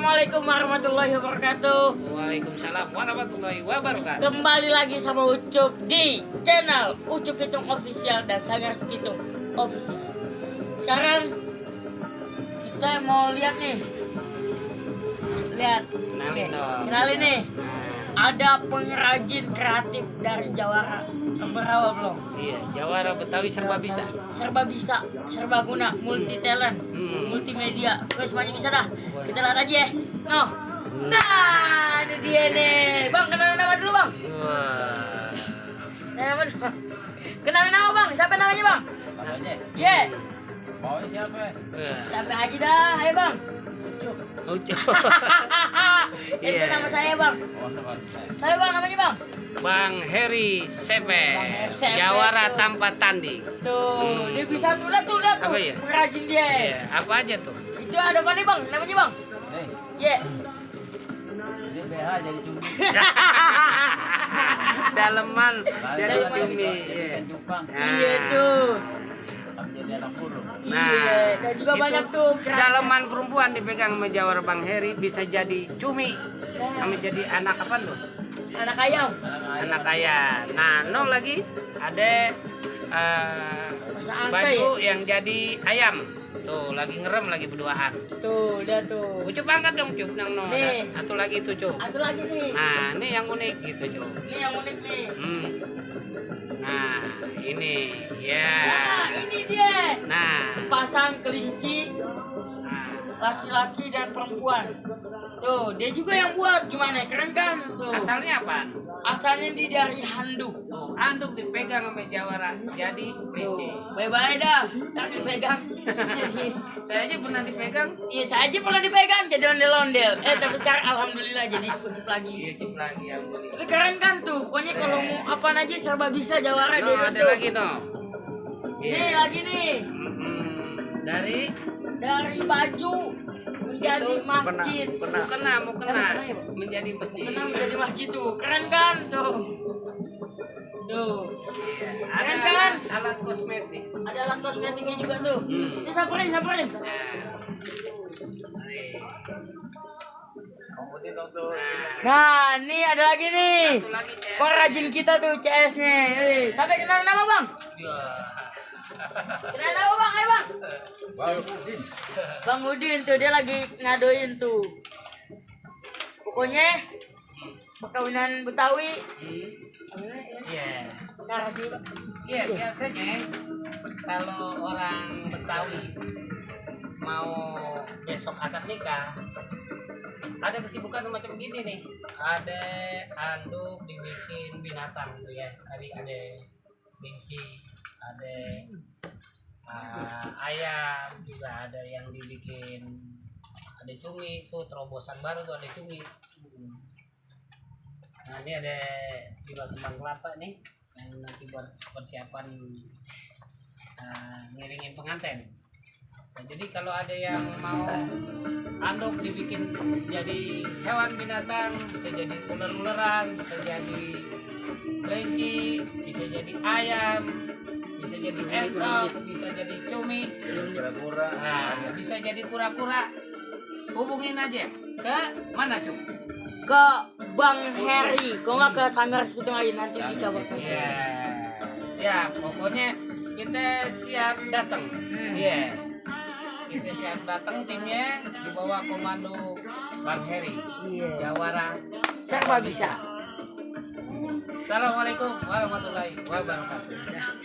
Assalamualaikum warahmatullahi wabarakatuh. Waalaikumsalam warahmatullahi wabarakatuh. Kembali lagi sama Ucup di channel Ucup Pitung Official dan Sanggar Pitung Official. Sekarang kita mau lihat nih. Lihat. Kenalin dong. Kenalin nih. Ada pengrajin kreatif dari Jawara. Keberapa belum? Iya, Jawara Betawi serba bisa. Serba bisa, serba guna, multi talent, multimedia, terus semuanya bisa dah. Kita lihat aja ya. Nah, ini dia nih. Bang, kenalin nama dulu, Bang. Wah. Nama dulu. Kenalin nama, Bang. Siapa namanya, Bang? Namanya? Ye. Mau siapa? Siapa aja dah. Ayo, Bang. Ucup. Itu Iya. nama saya, Bang. Oh, sama saya. Saya, Bang, namanya, Bang. Bang Heri Sepe. Heri Sepe. Jawara tanpa tanding. Tuh, dia bisa tuh, lihat tuh. Apa ya? Pengrajin dia. Iya, apa aja tuh? Itu ada apa nih, Bang? Namanya, Bang? Nih, Ye. dia BH jadi cumi. Daleman jadi Lain-lain cumi. jadi Iya. Jepang. Iya tuh. Tapi jadi anak burung. Iya, dan juga itu banyak tuh keras. daleman perempuan dipegang sama Jawara Bang Heri bisa jadi cumi. Sama jadi anak apa tuh? Anak ayam. Anak kaya. Nah, no lagi ada Masa angsa baju ya? yang jadi ayam. Tuh, lagi ngerem lagi berduaan. Tuh, udah tuh. Ucup angkat dong, Cup. Nang no. Nih. Satu lagi tuh, Cup. Satu lagi nih. Nah, ini yang unik gitu, Cup. Ini yang unik nih. Nah, ini. Ya. Nah, ini dia. Nah. Sepasang kelinci Nah. laki-laki dan perempuan. Tuh, dia juga yang buat. Gimana? Keren kan? Tuh. Asalnya apa? Asalnya dia dari handuk. Tuh, anduk dipegang sama Jawara jadi kelinci. Bye-bye dah. Tak dipegang. Saya aja pernah dipegang. Iya, saya aja pernah dipegang jadi ondel-ondel. Tapi sekarang alhamdulillah jadi Ucup lagi. Iya, Cup lagi yang unik. Tapi keren kan tuh. Pokoknya kalau mau apaan aja serba bisa Jawara No, dia ada tuh. lagi, no. Nih lagi nih. Dari Dari baju menjadi masjid. mau kena Mau kena ya, Pak? menjadi masjid. Kena menjadi masjid tuh. Keren kan tuh. Tuh. Ada Keren kan? alat kosmetik. Ada alat kosmetiknya juga tuh. Ini samperin. Kemudian waktu Nah, ini ada lagi nih. Satu lagi, CS. Pengrajin kita tuh CS-nya. Sampai kenal nama, Bang. Ya. Kenal nama, Bang. Ayo, Bang. baru Udin. Bang Udin tuh dia lagi ngadoin tuh. Pokoknya perkawinan Betawi. Iya. Benar sih, Bang. Iya, biasanya kalau orang Betawi mau besok akad nikah ada kesibukan macam gini nih. Ada anduk dibikin binatang tuh ya. Tadi ada kelinci, ada ayam, juga ada yang dibikin, ada cumi tuh, terobosan baru tuh ada cumi. Nah, ini ada juga kembang kelapa nih yang nanti buat persiapan ngiringin pengantin. Nah, jadi kalau ada yang mau anduk dibikin jadi hewan binatang, bisa jadi ular-ularan, bisa jadi kelinci, bisa jadi ayam, bisa jadi entok, bisa jadi cumi, Kura-kura. nah, bisa jadi kura-kura. Hubungin aja ke mana, Cuk? Ke Bang Heri. Kok nggak ke Sanggar Pitung aja nanti dikabarkan. Iya, siap. Pokoknya kita siap datang. Iya, kita siap datang. Timnya di bawah komando Bang Heri. Iya. Jawara Serba bisa. Assalamualaikum warahmatullahi wabarakatuh.